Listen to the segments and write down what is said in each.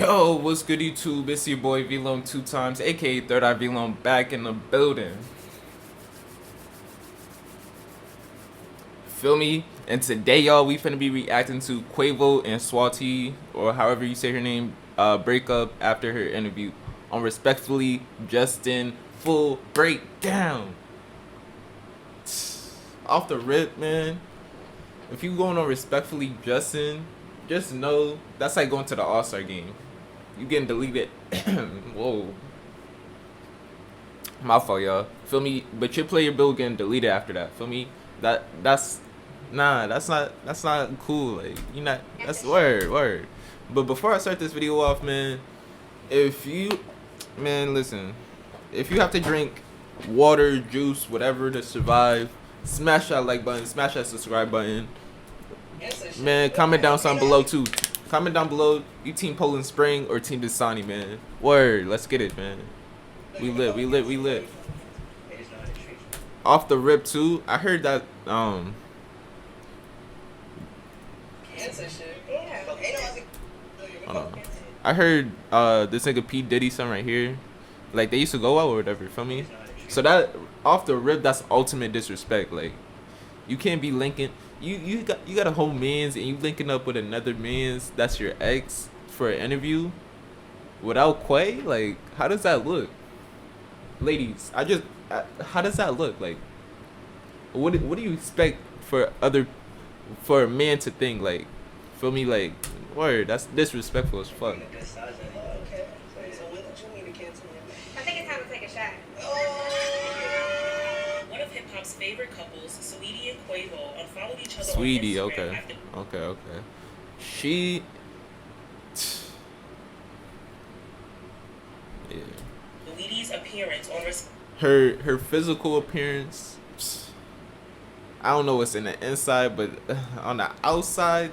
Yo, what's good YouTube? It's your boy V-Lone 2 times, aka Third Eye V-Lone, back in the building. Feel me? And today, y'all, we finna be reacting to Quavo and Saweetie, or however you say her name, breakup after her interview on Respectfully Justin Full Breakdown. Off the rip, man. If you going on Respectfully Justin, just know that's like going to the All-Star game. You getting deleted. Whoa. My fault, y'all. Feel me? But your player bill getting deleted after that. Feel me? That's not cool. Like, you not, that's word. But before I start this video off, man, listen. If you have to drink water, juice, whatever to survive, smash that like button, smash that subscribe button. Man, comment down something below too. Comment down below, you team Poland Spring or team Dasani, man. Word, let's get it, man. We lit. Off the rip too, I heard that hold on. I heard this nigga P Diddy son right here, like they used to go out or whatever, feel me? So that off the rip, that's ultimate disrespect. Like, you can't be linking. You got a whole man's and you linking up with another man's that's your ex for an interview without Quay. Like, how does that look, ladies? How does that look? Like, what do you expect for a man to think? Like, feel me? Like, word, that's disrespectful as fuck. I think it's time to take a shot. One of hip-hop's favorite couples, Saweetie and Quavo, unfollowed each other Saweetie, on Instagram okay. She, yeah. Saweetie's appearance on Her physical appearance, I don't know what's in the inside, but on the outside,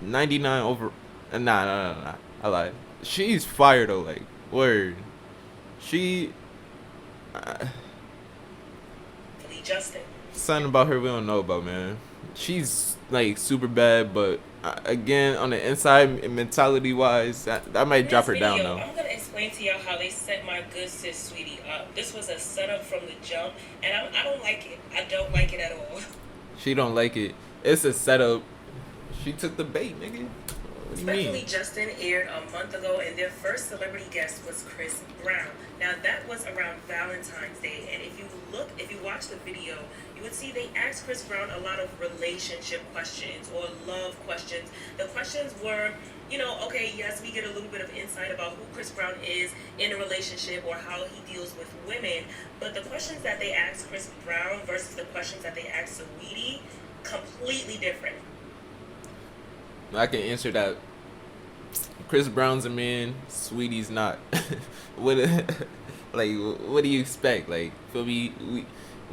99 over. Nah. I lied. She's fire though. Like, word. She. Justin. Something about her we don't know about, man. She's like super bad, but again, on the inside, mentality wise, that might drop her down though. I'm gonna explain to y'all how they set my good sis Saweetie up. This was a setup from the jump, and I don't like it. I don't like it at all. She don't like it. It's a setup. She took the bait, nigga. What do you mean? Respectfully Justin aired a month ago, and their first celebrity guest was Chris Brown. Now that was around Valentine's Day, and if you watch the video, you would see they asked Chris Brown a lot of relationship questions or love questions. The questions were, okay, yes, we get a little bit of insight about who Chris Brown is in a relationship or how he deals with women, but the questions that they asked Chris Brown versus the questions that they asked Saweetie, completely different. I can answer that. Chris Brown's a man, Saweetie's not. What do you expect? Like, feel me?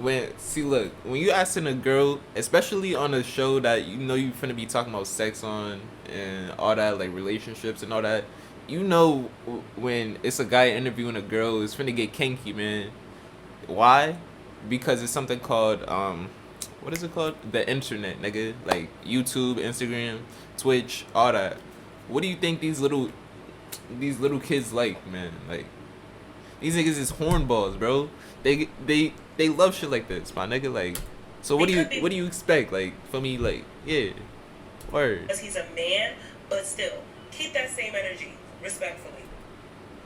Look, when you asking a girl, especially on a show that you know you finna be talking about sex on and all that, like relationships and all that, when it's a guy interviewing a girl, it's finna get kinky, man. Why? Because it's something called what is it called? The internet, nigga. Like YouTube, Instagram, Twitch, all that. What do you think these little kids like, man? Like, these niggas is hornballs, bro. They love shit like this, my nigga. Like, so what do you expect? Like, for me, like, yeah, word. Because he's a man, but still, keep that same energy, respectfully.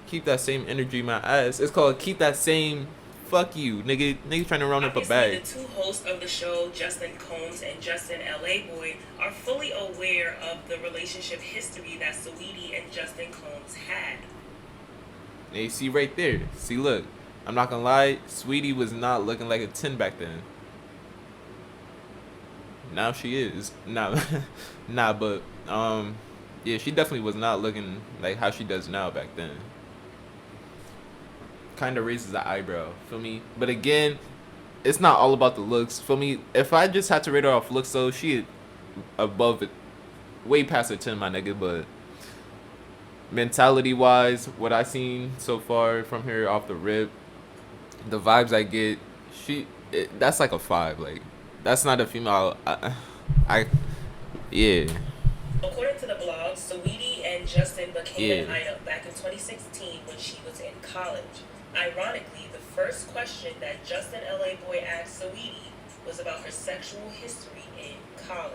Keep that same energy, my ass. It's called keep that same. Fuck you, nigga. Nigga trying to round up a bag. The two hosts of the show, Justin Combs and Justin LA Boy, are fully aware of the relationship history that Saweetie and Justin Combs had. Hey, see right there. See, look. I'm not gonna lie. Saweetie was not looking like a 10 back then. Now she is. But yeah, she definitely was not looking like how she does now back then. Kind of raises the eyebrow, feel me? But again, it's not all about the looks, feel me? If I just had to rate her off looks though, she above it, way past a 10, my nigga. But mentality wise, what I seen so far from her off the rip, the vibes I get, that's like a 5. Like, that's not a female I Yeah. According to the blog, Saweetie and Justin became an Yeah. item back in 2016 when she was in college. Ironically, the first question that Justin LA Boy asked Saweetie was about her sexual history in college.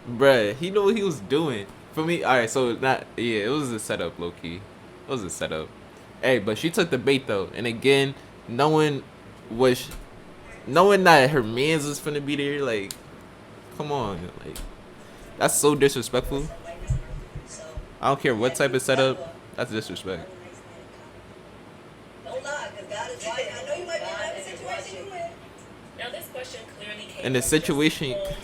Bruh, he knew what he was doing. For me, alright, so not yeah, it was a setup, low key. It was a setup. Hey, but she took the bait though, and again, knowing was knowing that her man's was finna be there, like, come on, like, that's so disrespectful. I don't care what type of setup, that's disrespect. Don't lie, because God is right. I know you might be in another situation you in. Now, this question clearly came And the from situation. Justin Holmes.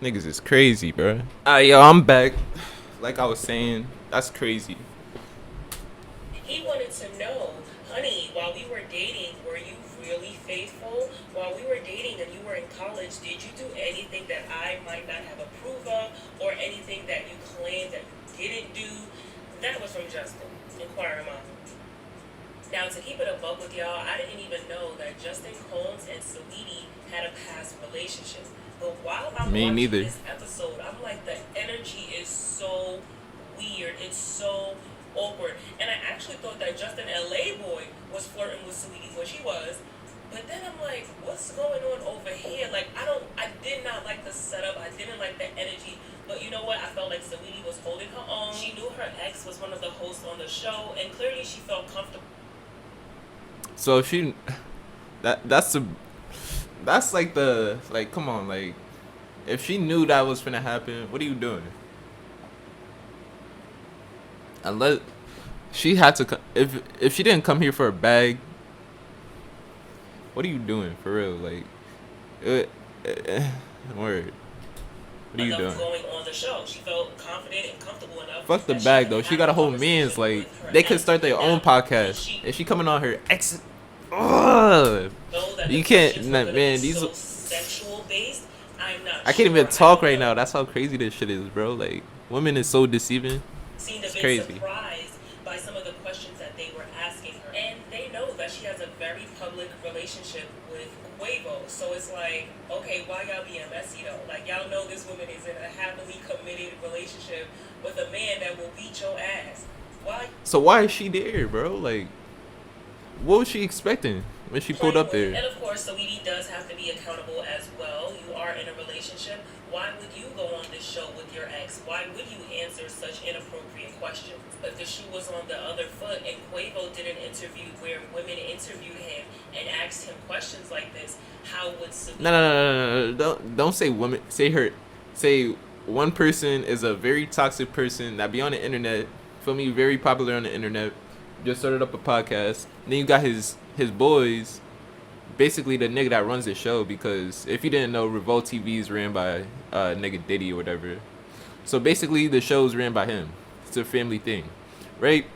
Niggas is crazy, bro. Yo, I'm back. Like I was saying, that's crazy. He wanted to know, honey, while we were dating, were you really faithful? While we were dating and you were in college, did you do anything that I might not have approved of, or anything that you claimed that you didn't do? That was from Justin, inquiring mom. Now, to keep it a buck with y'all, I didn't even know that Justin Holmes and Saweetie had a past relationship. But while I'm Me watching neither. this episode, I'm like, the energy is so weird. It's so awkward. And I actually thought that Justin LA Boy was flirting with Saweetie, which he was. But then I'm like, what's going on over here? Like, I did not like the setup. I didn't like the energy. But you know what? I felt like Saweetie was holding her own. She knew her ex was one of the hosts on the show, and clearly she felt comfortable. So if she, that's like the, like, come on, like, if she knew that was finna happen, what are you doing? Unless she had to, if she didn't come here for a bag, what are you doing for real? Like, word. What are you doing? Going on the show. She felt confident and comfortable enough. Fuck the bag though. She got a whole man's. Like, they could start their own podcast. If she coming on her ex, you can't, man. These. Sexual based. I can't even talk right now. That's how crazy this shit is, bro. Like, women is so deceiving. It's crazy. Surprised by some of the questions that they were asking her, and they know that she has a very public relationship with Quavo. So it's like, okay, why y'all being messy though? Like, y'all know this woman is in a happily committed relationship with a man that will beat your ass. Why? So why is she there, bro? Like, what was she expecting when she pulled up there? And of course, Saweetie does have to be accountable as well. You are in a relationship. Why would you go on this show with your ex? Why would you answer such inappropriate questions? But the shoe was on the other foot, and Quavo did an interview where women interviewed him and asked him questions like this. How would Saweetie... No. Don't say women. Say one person is a very toxic person that be on the internet. Feel me? Very popular on the internet. Just started up a podcast. Then you got his boys, basically the nigga that runs the show. Because if you didn't know, Revolt TV is ran by nigga Diddy or whatever. So basically the show's ran by him. It's a family thing, right?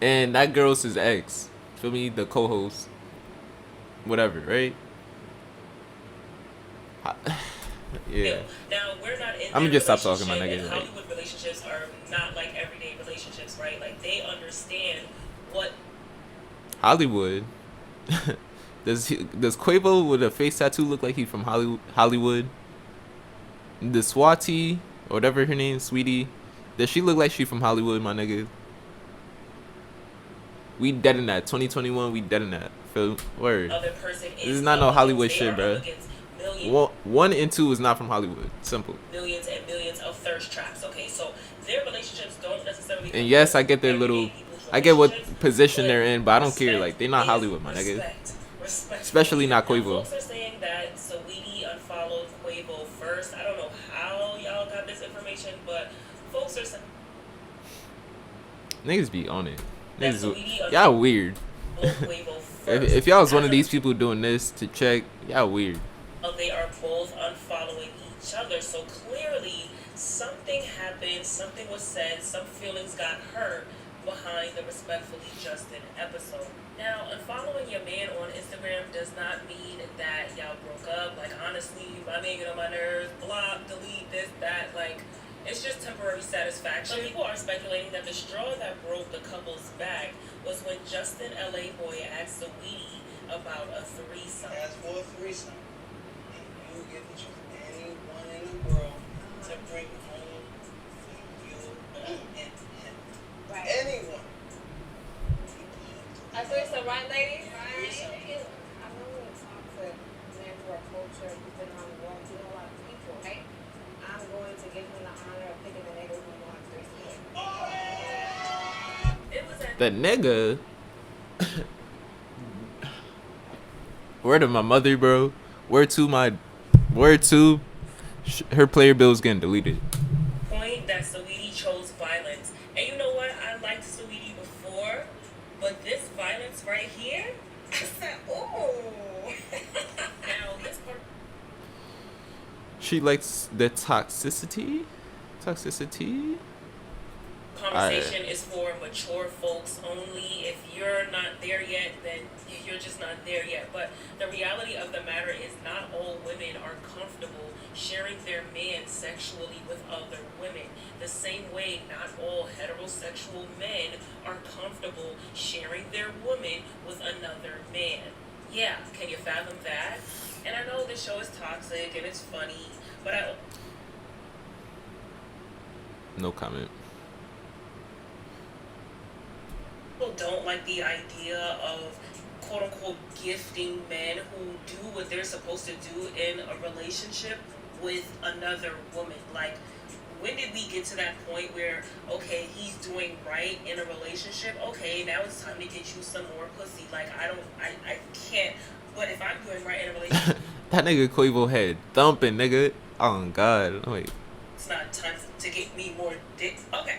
And that girl's his ex. Feel me? The co-host, whatever, right? Yeah. Now we're not in. I'm gonna just stop talking, my nigga. And Hollywood relationships are not like everyday relationships, right? Like, they understand what Hollywood. Does Quavo with a face tattoo look like he from Hollywood? The Saweetie, or whatever her name, Sweetie, does she look like she from Hollywood, my nigga? We dead in that. 2021, we dead in that. Feel word. This is not no Hollywood shit, bro. 1 and 2 is not from Hollywood. Simple. Millions and millions of thirst traps. Okay, so their relationships don't necessarily. And yes, I get their little. I get what position they're in, but I don't care. Like, they're not Hollywood, my nigga. Especially not Quavo. Folks are saying that Saweetie unfollowed Quavo first. I don't know how y'all got this information, but folks are saying niggas be on it. Niggas, y'all weird. if y'all was one of these people doing this to check, y'all weird. They are both unfollowing each other, so clearly something happened, something was said, some feelings got hurt behind the Respectfully Justin episode. Now, unfollowing your man on Instagram does not mean that y'all broke up. Like, honestly, my man get on my nerves, block, delete, this, that, like, it's just temporary satisfaction. Some people are speculating that the straw that broke the couple's back was when Justin LA Boy asked Saweetie about a threesome. As for a threesome, and you get to choose anyone in the world to bring home for you and him. Right. Anyone. A threesome, right, ladies? Threesome. I know when you talk to men for a culture, you've been around the world, you know a lot of people, right? I'm going to give him the honor of picking the nigga who wants threesome. It was at The nigga. Word of my mother, bro. Word to my. Word to. Her player bill is getting deleted. point that Saweetie chose violence. And you know what? I liked Saweetie before, but this violence right here, I said, ooh. Now, this part. She likes the toxicity. Toxicity. Conversation is for mature folks only. If you're not there yet, then you're just not there yet. But the reality of the matter is not all women are comfortable sharing their man sexually with other women. The same way not all heterosexual men are comfortable sharing their woman with another man. Yeah, can you fathom that? And I know this show is toxic and it's funny, but I No comment. people don't like the idea of quote unquote gifting men who do what they're supposed to do in a relationship with another woman. Like, when did we get to that point where, okay, he's doing right in a relationship, okay, now it's time to get you some more pussy. Like, I can't, but if I'm doing right in a relationship, That nigga Quavo head thumping, nigga. Oh God. Wait. it's not time to get me more dick. Okay.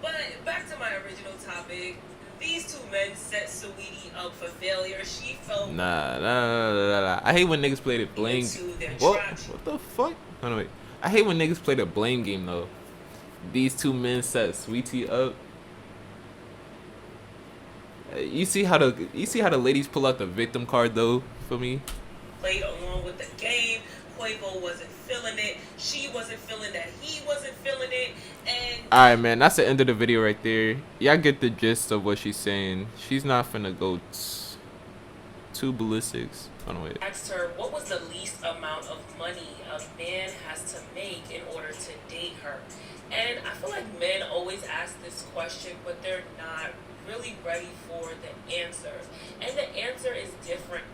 But back to my original topic. These two men set Saweetie up for failure. She felt Nah. I hate when niggas play the blame. into their What? tragedy. What the fuck? Oh no, wait. I hate when niggas play the blame game though. These two men set Saweetie up. You see how the ladies pull out the victim card though for me. Played along with the game. Quavo wasn't feeling it. She wasn't feeling that. He wasn't feeling it. And Alright, man, that's the end of the video right there. Y'all get the gist of what she's saying. She's not finna go too ballistics. Oh no, wait. asked her what was the least amount of money a man has to make in order to date her. And I feel like men always ask this question, but they're not really ready for the answer. And the answer is different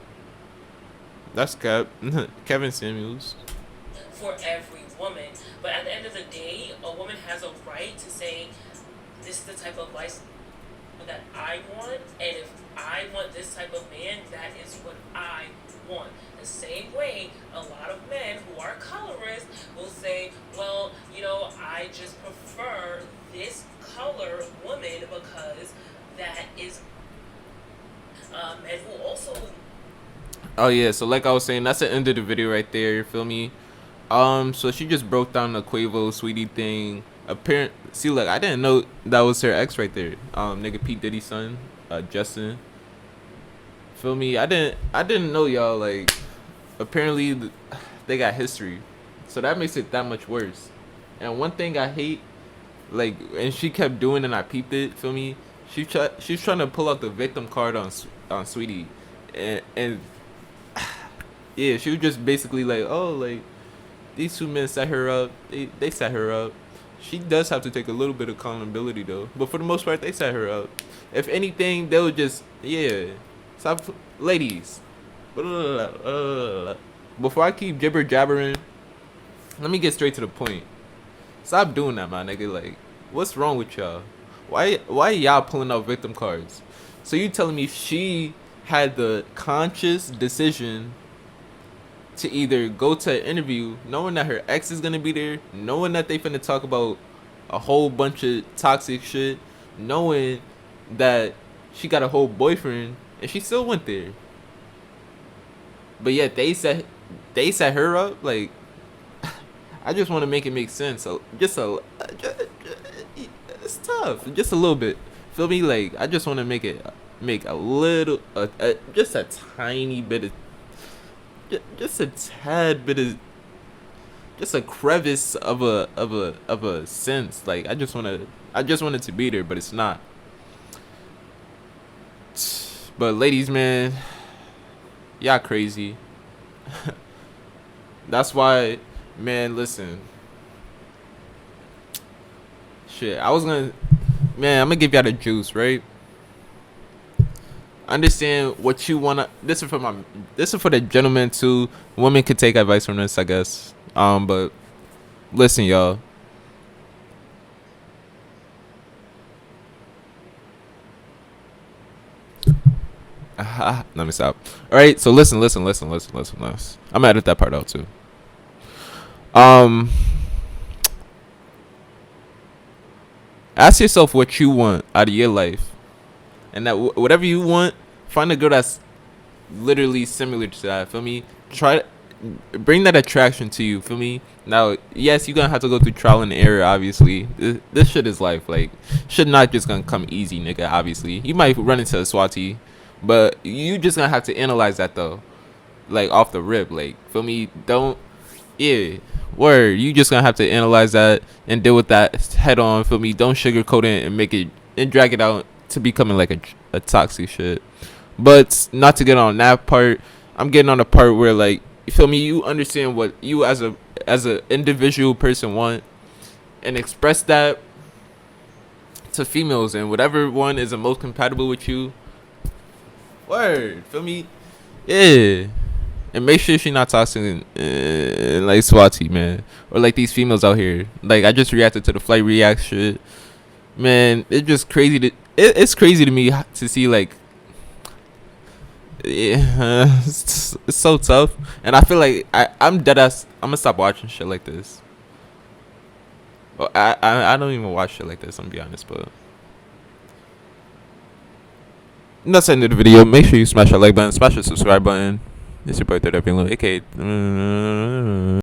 That's Kevin Samuels. for every woman. But at the end of the day, a woman has a right to say, this is the type of lifestyle that I want, and if I want this type of man, that is what I want. The same way a lot of men who are colorists will say, well, you know, I just prefer this color woman because that is and who also Oh yeah, so like I was saying, that's the end of the video right there. You feel me? So she just broke down the Quavo Saweetie thing. See, look, I didn't know that was her ex right there. Nigga P Diddy's son, Justin. Feel me? I didn't know y'all. Like, apparently they got history, so that makes it that much worse. And one thing I hate, like, and she kept doing, and I peeped it. Feel me? She's trying to pull out the victim card on Saweetie, and yeah, she was just basically like, oh, like, these two men set her up. They set her up. She does have to take a little bit of accountability though, but for the most part, they set her up. If anything, they'll just stop, ladies. Before I keep jibber jabbering, let me get straight to the point. Stop doing that, my nigga. Like, what's wrong with y'all? Why y'all pulling out victim cards? So you telling me she had the conscious decision to either go to an interview knowing that her ex is gonna be there, knowing that they finna talk about a whole bunch of toxic shit, knowing that she got a whole boyfriend, and she still went there. But yet they set her up. Like, I just want to make it make sense. So it's tough, just a little bit. Feel me? Like, I just want to make a little, just a tiny bit of. just a tad bit of, just a crevice of a sense. Like I just wanted to be there, but it's not. But ladies, man, y'all crazy. That's why, man. Listen, shit. Man, I'm gonna give y'all the juice, right? Understand what you wanna. This is for the gentlemen too. Women could take advice from this, I guess. But listen, y'all. Let me stop. All right, so listen. I'm gonna edit that part out too. Um, Ask yourself what you want out of your life, and that whatever you want, find a girl that's literally similar to that. Feel me? Try bring that attraction to you. Feel me? Now, yes, you're gonna have to go through trial and error. Obviously, this shit is life. Like, shit not just gonna come easy, nigga. Obviously, you might run into a Swati, but you just gonna have to analyze that though, like off the rip. Like, feel me? Don't, yeah, word. You just gonna have to analyze that and deal with that head on. Feel me? Don't sugarcoat it and make it and drag it out to becoming like a toxic shit. But not to get on that part. I'm getting on the part where, like, you feel me? You understand what you as a individual person want, and express that to females, and whatever one is the most compatible with you. Word, feel me? Yeah. And make sure she not toxic like Swati, man, or like these females out here. Like, I just reacted to the flight react shit, man. It's just crazy it's crazy to me to see, like, yeah, it's so tough, and I feel like I'm dead ass. I'm gonna stop watching shit like this. Well, I don't even watch shit like this. I'm gonna be honest, but that's the end of the video. Make sure you smash that like button, smash the subscribe button. It's your boy 3rd aka